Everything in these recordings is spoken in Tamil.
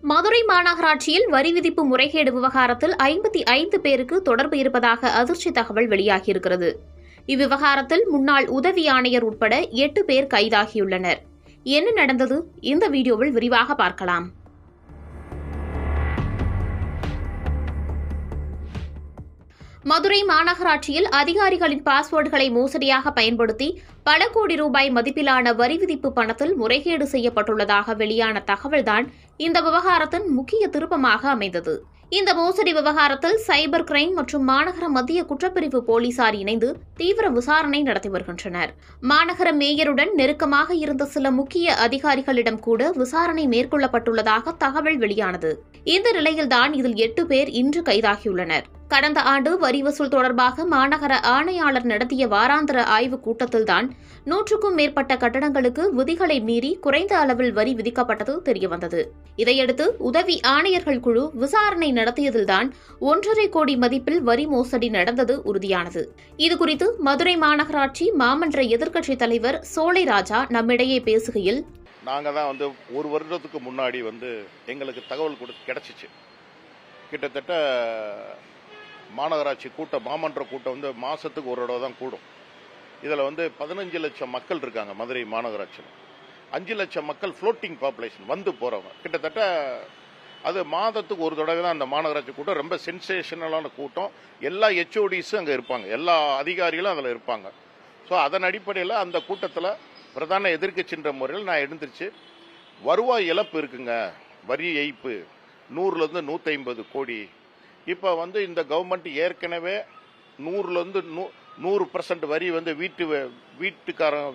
மதுரை மாநகராட்சியில் வரி விதிப்பு முறைகேடு விவகாரத்தில் 55 பேருக்கு தொடர்பு இருப்பதாக அதிர்ச்சி தகவல் வெளியாகியிருக்கிறது. இவ்விவகாரத்தில் முன்னாள் உதவி ஆணையர் உட்பட 8 பேர் கைதாகியுள்ளனர். என்ன நடந்தது? இந்த வீடியோவில் விரிவாக பார்க்கலாம். மதுரை மாநகராட்சியில் அதிகாரிகளின் பாஸ்வேர்டுகளை மோசடியாக பயன்படுத்தி பல கோடி ரூபாய் மதிப்பிலான வரி விதிப்பு பணத்தில் முறைகேடு செய்யப்பட்டுள்ளதாக வெளியான தகவல்தான் இந்த விவகாரத்தின் முக்கிய திருப்பமாக அமைந்தது. இந்த மோசடி விவகாரத்தில் சைபர் கிரைம் மற்றும் மாநகர மத்திய குற்றப்பிரிவு போலீசார் இணைந்து தீவிர விசாரணை நடத்தி வருகின்றனர். மாநகர மேயருடன் நெருக்கமாக இருந்த சில முக்கிய அதிகாரிகளிடம் கூட விசாரணை மேற்கொள்ளப்பட்டுள்ளதாக தகவல் வெளியானது. இந்த நிலையில்தான் இதில் 8 பேர் இன்று கைதாகியுள்ளனர். கடந்த ஆண்டு வரி வசூல் தொடர்பாக மாநகர ஆணையாளர் நடத்திய வாராந்திர ஆய்வுக் கூட்டத்தில்தான் 100க்கும் மேற்பட்ட கட்டடங்களுக்கு விதிகளை மீறி குறைந்த அளவில் வரி விதிக்கப்பட்டது தெரியவந்தது. இதையடுத்து உதவி ஆணையர்கள் குழு விசாரணை நடத்தியதில்தான் 1.5 கோடி மதிப்பில் வரி மோசடி நடந்தது உறுதியானது. இதுகுறித்து மதுரை மாநகராட்சி மாமன்ற எதிர்க்கட்சித் தலைவர் சோலை ராஜா நம்மிடையே பேசுகையில், நாங்கள் தான் ஒரு வருடத்துக்கு முன்னாடி எங்களுக்கு தகவல் கிடைச்சிச்சு. கிட்டத்தட்ட மாநகராட்சி கூட்டம், மாமன்ற கூட்டம் மாசத்துக்கு ஒரு தடவை தான் கூடும். இதில் 15 லட்சம் மக்கள் இருக்காங்க மதுரை மாநகராட்சியில். 5 லட்சம் மக்கள் ஃப்ளோட்டிங் பாப்புலேஷன் வந்து போறவங்க. கிட்டத்தட்ட அது மாதத்துக்கு ஒரு தடவை தான் அந்த மாநகராட்சி கூட்டம். ரொம்ப சென்சேஷனலான கூட்டம். எல்லா ஹெச்ஓடிஸும் அங்கே இருப்பாங்க, எல்லா அதிகாரிகளும் அதில் இருப்பாங்க. ஸோ அதன் அடிப்படையில் அந்த கூட்டத்தில் பிரதான எதிர்க்கட்சின்ற முறையில் நான் எழுந்திருச்சு, வருவாய் இழப்பு இருக்குங்க, வரி ஏய்ப்பு 100லேருந்து 150 கோடி. இப்போ இந்த கவர்மெண்ட் ஏற்கனவே 100லேருந்து 100% வரி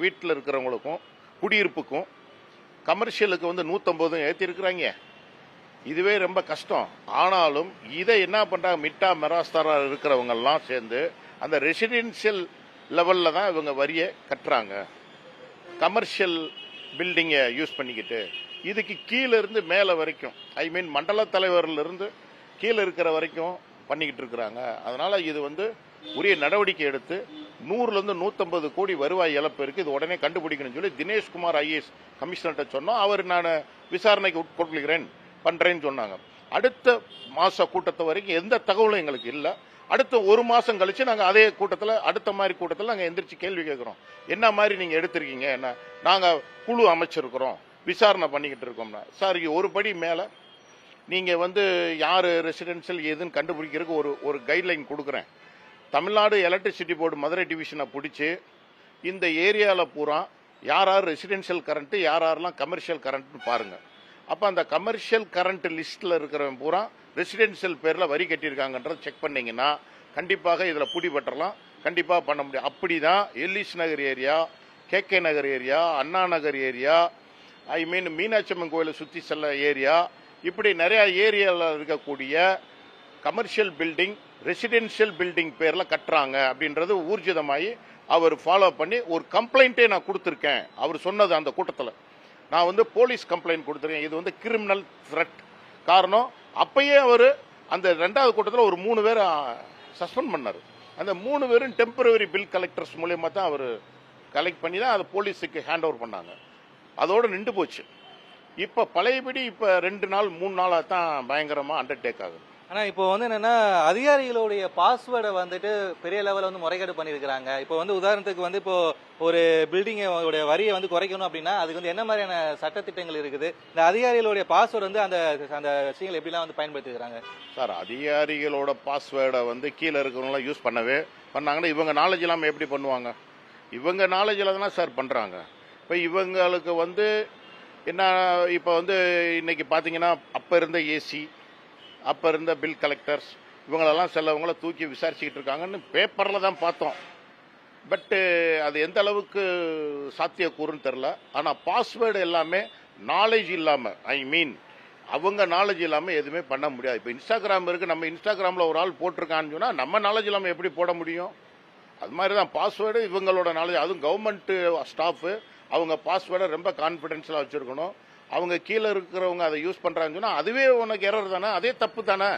வீட்டில் இருக்கிறவங்களுக்கும் குடியிருப்புக்கும் கமர்ஷியலுக்கு 150 ஏற்றிருக்கிறாங்க. இதுவே ரொம்ப கஷ்டம். ஆனாலும் இதை என்ன பண்றாங்க, மிட்டா மெராஸ்தாரா இருக்கிறவங்கெல்லாம் சேர்ந்து அந்த ரெசிடென்சியல் லெவலில் தான் இவங்க வரியை கட்டுறாங்க. கமர்ஷியல் பில்டிங்கை யூஸ் பண்ணிக்கிட்டு இதுக்கு கீழே இருந்து மேலே வரைக்கும், மண்டல தலைவரிலிருந்து கீழே இருக்கிற வரைக்கும் பண்ணிக்கிட்டு இருக்கிறாங்க. அதனால இது உரிய நடவடிக்கை எடுத்து 100லேருந்து 150 கோடி வருவாய் இழப்பு இருக்கு, இது உடனே கண்டுபிடிக்கணும்னு சொல்லி தினேஷ்குமார் ஐஏஎஸ் கமிஷனர்கிட்ட சொன்னோம். அவர் நான் விசாரணைக்கு உட்கொள்கிறேன் பண்றேன்னு சொன்னாங்க. அடுத்த மாச கூட்டத்தை வரைக்கும் எந்த தகவலும் எங்களுக்கு இல்லை. அடுத்த ஒரு மாசம் கழிச்சு நாங்கள் அதே கூட்டத்தில், அடுத்த மாதிரி கூட்டத்தில் நாங்கள் எந்திரிச்சு கேள்வி கேட்கிறோம். என்ன மாதிரி நீங்க எடுத்திருக்கீங்க, என்ன நாங்கள் குழு அமைச்சிருக்கிறோம், விசாரணை பண்ணிக்கிட்டு இருக்கோம்னா. சார், ஒரு படி மேலே நீங்க யாரு ரெசிடென்சியல் ஏதுன்னு கண்டுபிடிக்கிறதுக்கு ஒரு கைட்லைன் கொடுக்குறேன். தமிழ்நாடு எலக்ட்ரிசிட்டி போர்டு மதுரை டிவிஷனை பிடிச்சி இந்த ஏரியாவில் பூரா யார் ரெசிடென்சியல் கரண்ட், யாரெல்லாம் கமர்ஷியல் கரண்ட்னு பாருங்க. அப்போ அந்த கமர்ஷியல் கரண்ட் லிஸ்ட்ல இருக்கிறவன் பூரா ரெசிடென்சியல் பேர்ல வரி கட்டியிருக்காங்கன்றத செக் பண்ணீங்கன்னா கண்டிப்பாக இதில் பிடிபற்றலாம், கண்டிப்பாக பண்ண முடியும். அப்படிதான் எல்லிஸ் நகர் ஏரியா, KK நகர் ஏரியா, அண்ணா நகர் ஏரியா, மீனாட்சி அம்மன் கோயிலை சுற்றி செல்ல ஏரியா, இப்படி நிறைய ஏரியாவில் இருக்கக்கூடிய கமர்ஷியல் பில்டிங் ரெசிடென்சியல் பில்டிங் பேர்ல கட்டுறாங்க அப்படின்றது ஊர்ஜிதமாகி அவர் ஃபாலோ பண்ணி ஒரு கம்ப்ளைண்டே நான் கொடுத்துருக்கேன். அவர் சொன்னது அந்த கூட்டத்தில் நான் போலீஸ் கம்ப்ளைண்ட் கொடுத்துருக்கேன். இது கிரிமினல் த்ரெட். காரணம், அப்பயே அவர் அந்த 2வது கூட்டத்தில் ஒரு 3 பேரை சஸ்பெண்ட் பண்ணார். அந்த 3 பேரும் டெம்பரரி பில் கலெக்டர்ஸ் மூலயமா தான் அவர் கலெக்ட் பண்ணி தான் அதை போலீஸுக்கு ஹேண்ட் ஓவர் பண்ணாங்க. அதோட நின்று போச்சு. இப்ப பழையபடி இப்ப 2 நாள் 3 நாளா தான் பயங்கரமா அண்டர்டேக் ஆகுது. ஆனா இப்போ என்னன்னா, அதிகாரிகளுடைய பாஸ்வேர்டை பெரிய லெவலில் முறைகேடு பண்ணிருக்காங்க. இப்போ உதாரணத்துக்கு இப்போ ஒரு பில்டிங் வரியை குறைக்கணும் அப்படின்னா அதுக்கு என்ன மாதிரியான சட்டத்திட்டங்கள் இருக்குது? இந்த அதிகாரிகளுடைய பாஸ்வேர்டு அந்த அந்த விஷயங்கள் எப்படிலாம் பயன்படுத்திக்கிறாங்க? சார், அதிகாரிகளோட பாஸ்வேர்டை கீழே இருக்கிறவங்களாம் யூஸ் பண்ணாங்கன்னா இவங்க நாலேஜ் இல்லாம எப்படி பண்ணுவாங்க? இவங்க நாலேஜ் இல்லாதான் சார் பண்றாங்க. இப்ப இவங்களுக்கு என்ன, இப்போ இன்னைக்கு பாத்தீங்கன்னா அப்ப இருந்த ஏசி, அப்ப இருந்த பில் கலெக்டர்ஸ், இவங்களெல்லாம் சிலவங்கள தூக்கி விசாரிச்சுக்கிட்டு இருக்காங்கன்னு பேப்பர்ல தான் பார்த்தோம். பட் அது எந்த அளவுக்கு சாத்தியக்கூறுன்னு தெரியல. ஆனா பாஸ்வேர்டு எல்லாமே நாலேஜ் இல்லாம, அவங்க நாலேஜ் இல்லாம எதுவுமே பண்ண முடியாது. இப்ப இன்ஸ்டாகிராம் இருக்கு, நம்ம இன்ஸ்டாகிராம்ல ஒரு ஆள் போட்டிருக்கான்னு சொன்னா நம்ம நாலேஜ் இல்லாம எப்படி போட முடியும்? அது மாதிரிதான் பாஸ்வேர்டு இவங்களோட நாலேஜ். அதுவும் கவர்மெண்ட் ஸ்டாஃப் அவங்க பாஸ்வேர்டை ரொம்ப கான்பிடென்ஷியலா வச்சிருக்கணும். அவங்க கீழே இருக்கிறவங்க அதை யூஸ் பண்றாங்கன்னு சொன்னா அதுவே உனக்கு எரர் தானே, அதே தப்பு தானே.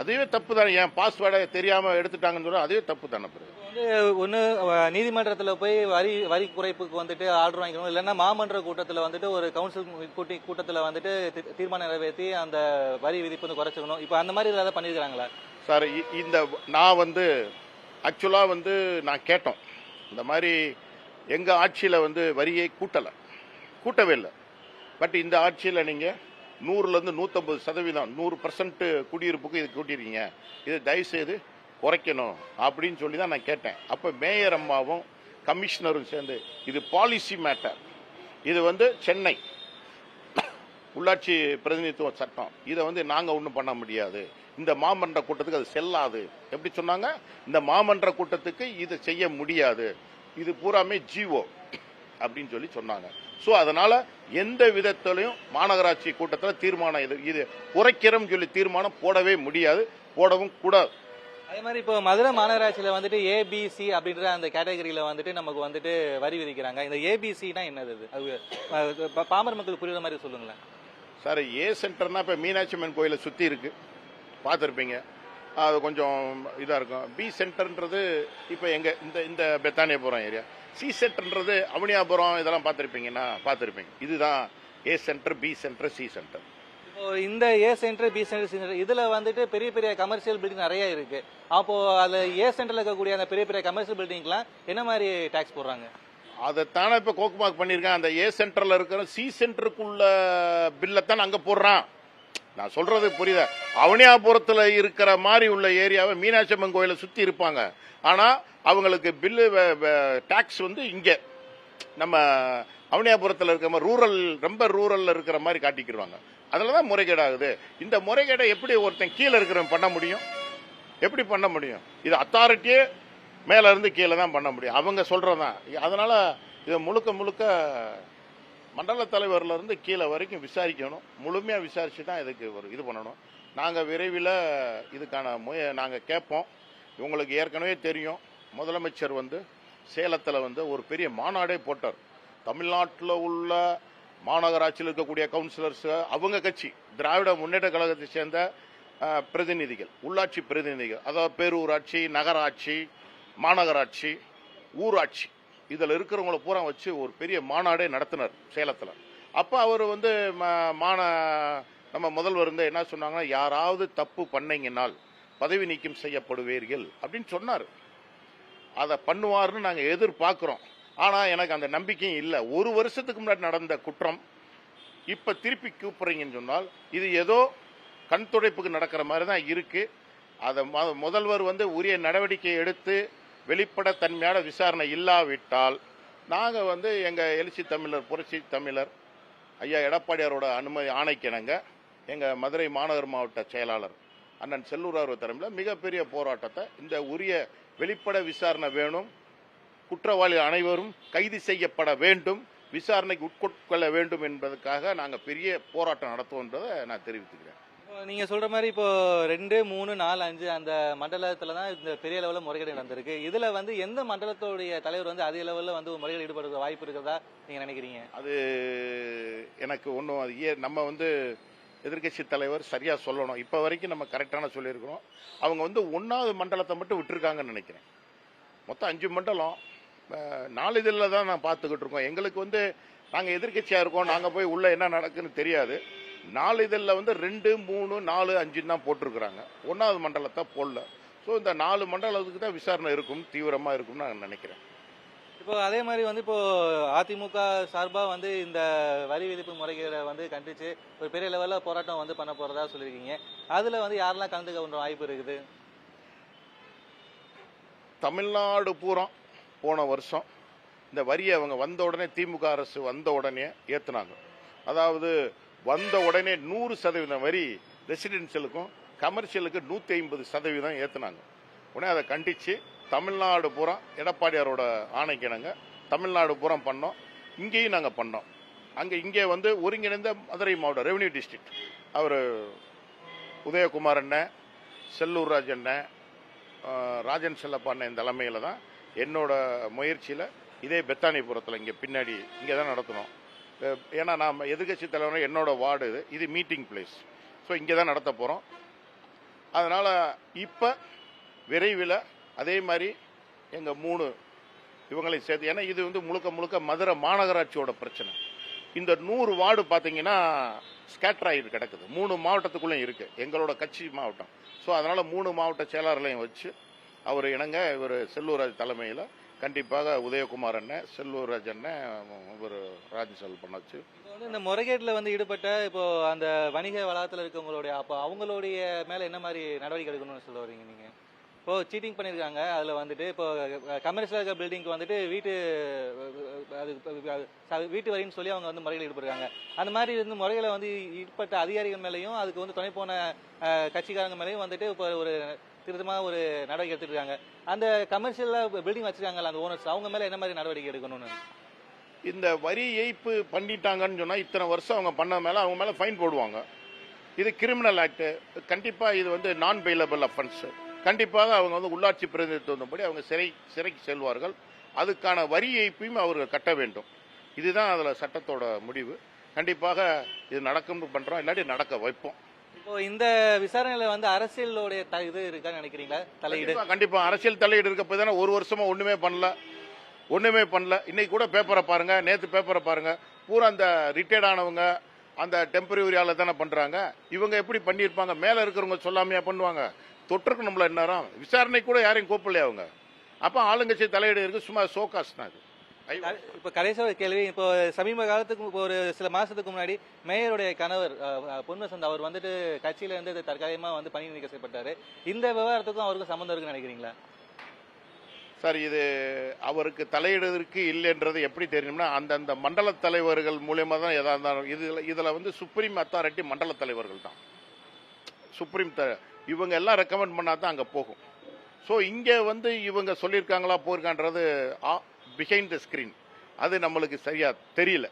அதுவே தப்பு தானே. என் பாஸ்வேர்டை தெரியாம எடுத்துட்டாங்கன்னு சொல்ல அதுவே தப்பு தானே. வந்து ஒன்று நீதிமன்றத்தில் போய் வரி குறைப்புக்கு வந்துட்டு ஆர்டர் வாங்கிக்கணும், இல்லைன்னா மாமன்ற கூட்டத்தில் வந்துட்டு ஒரு கவுன்சில் கூட்டத்தில் வந்துட்டு தீர்மானம் நிறைவேற்றி அந்த வரி விதிப்பு வந்து குறைச்சிக்கணும். இப்போ அந்த மாதிரி ஏதாவது பண்ணியிருக்கிறாங்களா சார்? இந்த நான் வந்து ஆக்சுவலாக வந்து நான் கேட்டோம், இந்த மாதிரி எங்கள் ஆட்சியில் வந்து வரியை கூட்டவே இல்லை. பட் இந்த ஆட்சியில் நீங்கள் 100லேருந்து 150%, 100% குடியிருப்புக்கு இது கூட்டிருக்கீங்க, இது தயவுசெய்து குறைக்கணும் அப்படின்னு சொல்லி தான் நான் கேட்டேன். அப்போ மேயர் அம்மாவும் கமிஷனரும் சேர்ந்து இது பாலிசி மேட்டர், இது வந்து சென்னை உள்ளாட்சி பிரதிநிதித்துவ சட்டம், இதை வந்து நாங்கள் ஒன்றும் பண்ண முடியாது, இந்த மாமன்ற கூட்டத்துக்கு அது செல்லாது. எப்படி சொன்னாங்க? இந்த மாமன்ற கூட்டத்துக்கு இது செய்ய முடியாது, இது பூராமே ஜிஓ அப்படின்னு சொல்லி சொன்னாங்க. ஸோ அதனால எந்த விதத்திலையும் மாநகராட்சி கூட்டத்தில் தீர்மானம் இது குறைக்கிறோம் சொல்லி தீர்மானம் போடவே முடியாது, போடவும் கூடாது. அதே மாதிரி இப்போ மதுரை மாநகராட்சியில் வந்துட்டு ஏபிசி அப்படின்ற அந்த கேட்டகரியில வந்துட்டு நமக்கு வந்துட்டு வரி விதிக்கிறாங்க. இந்த ஏபிசினா என்னது? அது பாமர மக்களுக்கு புரியுற மாதிரி சொல்லுங்களேன் சார். ஏ சென்டர்னா இப்போ மீனாட்சி அம்மன் கோயிலை சுற்றி இருக்கு, பார்த்துருப்பீங்க, அது கொஞ்சம் இதாக இருக்கும். பி சென்டர்ன்றது இப்போ எங்கள் இந்த பெத்தானியாபுரம் ஏரியா. சி சென்டர்ன்றது அவனியாபுரம், இதெல்லாம் பார்த்துருப்பீங்க. இதுதான் A centre, B centre, C centre. இப்போ இந்த A centre, B centre, C centre இதில் வந்துட்டு பெரிய பெரிய கமர்ஷியல் பில்டிங் நிறைய இருக்கு. அப்போ அதில் ஏ சென்டர்ல இருக்கக்கூடிய அந்த பெரிய பெரிய கமர்ஷியல் பில்டிங்லாம் என்ன மாதிரி டாக்ஸ் போடுறாங்க? அதைத்தானே இப்போ கோக்குமாக் பண்ணியிருக்கேன். அந்த ஏ சென்டர்ல இருக்கிற சி சென்டருக்குள்ள பில்லைத்தான் அங்கே போடுறான். நான் சொல்றது புரியுதா? அவனியாபுரத்தில் இருக்கிற மாதிரி உள்ள ஏரியாவை மீனாட்சி அம்மன் கோயிலை சுற்றி இருப்பாங்க, ஆனால் அவங்களுக்கு பில்லு டாக்ஸ் வந்து இங்கே நம்ம அவனியாபுரத்தில் இருக்கிற மாதிரி ரொம்ப ரூரல்ல இருக்கிற மாதிரி காட்டிக்கிடுவாங்க. அதில் தான் முறைகேடாகுது. இந்த முறைகேடை எப்படி ஒருத்தன் கீழே இருக்கிறவன் பண்ண முடியும்? எப்படி பண்ண முடியும்? இது அத்தாரிட்டியே மேல இருந்து கீழே தான் பண்ண முடியும், அவங்க சொல்றதுதான். அதனால இதை முழுக்க மண்டல தலைவர்ல இருந்து கீழே வரைக்கும் விசாரிக்கணும், முழுமையா விசாரிச்சு தான் இதுக்கு ஒரு இது பண்ணணும். நாங்க விரைவில் இதுக்கான நாங்க கேட்போம். உங்களுக்கு ஏற்கனவே தெரியும், முதலமைச்சர் வந்து சேலத்தில் வந்து ஒரு பெரிய மாநாடே போட்டார். தமிழ்நாட்டில் உள்ள மாநகராட்சியில் இருக்கக்கூடிய கவுன்சிலர்ஸ், அவங்க கட்சி திராவிட முன்னேற்ற கழகத்தை சேர்ந்த பிரதிநிதிகள், உள்ளாட்சி பிரதிநிதிகள், அதாவது பேரூராட்சி, நகராட்சி, மாநகராட்சி, ஊராட்சி, இதில் இருக்கிறவங்களை பூரா வச்சு ஒரு பெரிய மாநாடே நடத்தினார் சேலத்தில். அப்போ அவர் வந்து நம்ம முதல்வர் வந்து என்ன சொன்னாங்கன்னா, யாராவது தப்பு பண்ணீங்கன்னால் பதவி நீக்கம் செய்யப்படுவீர்கள் அப்படின்னு சொன்னார். அதை பண்ணுவார்னு நாங்கள் எதிர்பார்க்குறோம். ஆனால் எனக்கு அந்த நம்பிக்கையும் இல்லை. ஒரு வருஷத்துக்கு முன்னாடி நடந்த குற்றம் இப்போ திருப்பி கூப்பிட்றீங்கன்னு சொன்னால் இது ஏதோ கண் துடைப்புக்கு நடக்கிற மாதிரி தான் இருக்கு. அதை முதல்வர் வந்து உரிய நடவடிக்கை எடுத்து வெளிப்படைத்தன்மையான விசாரணை இல்லாவிட்டால் நாங்கள் வந்து எங்கள் எழுச்சி தமிழர், புரட்சி தமிழர் ஐயா எடப்பாடியாரோட அனுமதி ஆணைக்கிணங்க எங்கள் மதுரை மாநகர் மாவட்ட செயலாளர் அண்ணன் செல்லூர் தலைமையில் மிகப்பெரிய போராட்டத்தை, இந்த உரிய வெளிப்படை விசாரணை வேணும், குற்றவாளி அனைவரும் கைது செய்யப்பட வேண்டும், விசாரணைக்கு உட்கொள்ள வேண்டும் என்பதற்காக நாங்கள் பெரிய போராட்டம் நடத்துவோன்றதை நான் தெரிவித்துக்கிறேன். நீங்க சொல்ற மாதிரி இப்போ 2, 3, 4, 5 அந்த மண்டலத்துல தான் இந்த பெரிய லெவலில் முறைகேடு நடந்திருக்கு. இதுல வந்து எந்த மண்டலத்தோடைய தலைவர் வந்து அதிக லெவலில் வந்து முறைகேடு ஈடுபடுற வாய்ப்பு இருக்கிறதா நீங்க நினைக்கிறீங்க? அது எனக்கு ஒன்றும் அது நம்ம வந்து எதிர்கட்சி தலைவர் சரியா சொல்லணும். இப்ப வரைக்கும் நம்ம கரெக்டான சொல்லியிருக்கிறோம். அவங்க வந்து 1வது மண்டலத்தை மட்டும் விட்டுருக்காங்கன்னு நினைக்கிறேன். மொத்தம் 5 மண்டலம் 4 இதில் தான் நான் பார்த்துக்கிட்டு இருக்கோம். எங்களுக்கு வந்து நாங்கள் எதிர்கட்சியா இருக்கோம், நாங்கள் போய் உள்ள என்ன நடக்குன்னு தெரியாது. 4 இதில் வந்து 2, 3, 4, 5 தான் போட்டிருக்கிறாங்க, 1வது மண்டலத்தை போடல. ஸோ இந்த 4 மண்டலத்துக்கு தான் விசாரணை இருக்கும், தீவிரமா இருக்கும்னு நான் நினைக்கிறேன். இப்போ அதே மாதிரி வந்து இப்போ அதிமுக சார்பா வந்து இந்த வரி விதிப்பு முறைகளை வந்து கண்டிச்சு ஒரு பெரிய லெவலில் போராட்டம் வந்து பண்ண போறதா சொல்லியிருக்கீங்க. அதுல வந்து யாரெல்லாம் கலந்துக்க கொண்ட வாய்ப்பு இருக்குது? தமிழ்நாடு பூரா போன வருஷம் இந்த வரியை அவங்க வந்த உடனே, திமுக அரசு வந்த உடனே ஏத்துனாங்க. அதாவது வந்த உடனே 100% வரி ரெசிடென்சியலுக்கும் கமர்ஷியலுக்கு 150% ஏத்துனாங்க. உடனே அதை கண்டிச்சு தமிழ்நாடு பூரா எடப்பாடியாரோட ஆணைக்கிணங்க தமிழ்நாடு பூரா பண்ணோம். இங்கேயும் நாங்கள் பண்ணோம். இங்கே வந்து ஒருங்கிணைந்த மதுரை மாவட்டம் ரெவன்யூ டிஸ்ட்ரிக்ட் அவர் உதயகுமார் அண்ணன், செல்லூர் ராஜ் அண்ணன், ராஜன் செல்லப்பா அண்ணன் தலைமையில் தான் என்னோட முயற்சியில் இதே பெத்தானிபுரத்தில் இங்கே பின்னாடி இங்கே தான் நடத்தணும். ஏன்னா நான் எதிர்கட்சி தலைவர், என்னோட வார்டு இது மீட்டிங் பிளேஸ். ஸோ இங்கே தான் நடத்த போகிறோம். அதனால் இப்போ விரைவில் அதே மாதிரி எங்கள் 3 இவங்களை சேர்த்து, ஏன்னா இது வந்து முழுக்க முழுக்க மதுரை மாநகராட்சியோட பிரச்சனை. இந்த 100 வார்டு பார்த்தீங்கன்னா ஸ்கேட்டர் ஆகிட்டு கிடக்குது, 3 மாவட்டத்துக்குள்ளே இருக்குது, எங்களோட கட்சி மாவட்டம். ஸோ அதனால் 3 மாவட்ட செயலாளர்களையும் வச்சு அவர் இணங்க இவர் செல்லூர்ராஜ் தலைமையில் கண்டிப்பாக உதயகுமார் அண்ணன், செல்லூர்ராஜ் அண்ணன், இவர் ராஜ்சல் பண்ண வச்சு இப்போ வந்து இந்த முறைகேட்டில் வந்து ஈடுபட்ட இப்போ அந்த வணிக வளாகத்தில் இருக்கவங்களுடைய அப்போ அவங்களுடைய மேலே என்ன மாதிரி நடவடிக்கை எடுக்கணும்னு சொல்ல வரீங்க நீங்கள்? இப்போ சீட்டிங் பண்ணியிருக்காங்க, அதில் வந்துட்டு இப்போ கமர்ஷியல் இருக்க பில்டிங்க்கு வந்துட்டு வீட்டு வரின்னு சொல்லி அவங்க வந்து முறையில் ஈடுபடுறாங்க. அந்த மாதிரி இருந்து முறைகளை வந்து ஈடுபட்ட அதிகாரிகள் மேலேயும் அதுக்கு வந்து துணை போன கட்சிக்காரங்க மேலேயும் வந்துட்டு இப்போ ஒரு திருத்தமாக ஒரு நடவடிக்கை எடுத்துட்டு இருக்காங்க. அந்த கமர்ஷியலாக பில்டிங் வச்சிருக்காங்கல்ல அந்த ஓனர்ஸ், அவங்க மேலே என்ன மாதிரி நடவடிக்கை எடுக்கணும்னு? இந்த வரி ஏய்ப்பு பண்ணிட்டாங்கன்னு சொன்னால் இத்தனை வருஷம் அவங்க பண்ண மேலே அவங்க மேலே ஃபைன் போடுவாங்க. இது கிரிமினல் ஆக்ட், கண்டிப்பாக இது வந்து நான் பெயிலபிள் அஃபென்ஸ். கண்டிப்பாக அவங்க வந்து உள்ளாட்சி பிரதிநிதித்துவப்படி அவங்க சிறைக்கு செல்வார்கள். அதுக்கான வரி ஏய்ப்பையும் அவர்கள் கட்ட வேண்டும். இதுதான் அதில் சட்டத்தோட முடிவு. கண்டிப்பாக இது நடக்கும்னு பண்ணுறோம், இல்லாட்டி நடக்க வைப்போம். இப்போ இந்த விசாரணையில வந்து அரசியலோடைய இது இருக்கான்னு நினைக்கிறீங்களா? தலையீடு கண்டிப்பா அரசியல் தலையீடு இருக்க போய் தானே ஒரு வருஷமா ஒண்ணுமே பண்ணல. இன்னைக்கு கூட பேப்பரை பாருங்க, நேற்று பேப்பரை பாருங்க, பூரா அந்த ரிட்டையர்ட் ஆனவங்க அந்த டெம்பரரியால தானே பண்றாங்க. இவங்க எப்படி பண்ணியிருப்பாங்க? மேல இருக்கிறவங்க சொல்லாமையா பண்ணுவாங்க? தொற்றுக்கு நம்மள நேரம் விசாரணை கூட யாரையும் கூப்பிடலையா அவங்க? அப்ப ஆளுங்கட்சி தலையீடு இருக்கு, சும்மா சோகாஸ் தான். இப்ப கடைசியாக கேள்வி, இப்போ சமீப காலத்துக்கு இப்போ ஒரு சில மாசத்துக்கு முன்னாடி மேயருடைய கணவர் பொன்வசந்த் அவர் வந்துட்டு கட்சியில இருந்து தற்காலிகமா வந்து பணி நீக்கம் செய்யப்பட்டாரு. இந்த விவகாரத்துக்கும் அவருக்கு சம்பந்தம் இருக்குன்னு நினைக்கிறீங்களா? சார், இது அவருக்கு தலையிடுவதற்கு இல்லைன்றது எப்படி தெரியும்னா அந்தந்த மண்டல தலைவர்கள் மூலியமா தான் எதா இருந்தாலும் இதுல வந்து சுப்ரீம் அத்தாரிட்டி மண்டல தலைவர்கள் தான். இவங்க எல்லாம் ரெக்கமெண்ட் பண்ணா தான் அங்க போகும். ஸோ இங்க வந்து இவங்க சொல்லியிருக்காங்களா போயிருக்கான்றது பிஹைண்ட் த ஸ்கிரீன், அது நம்மளுக்கு சரியா தெரியல.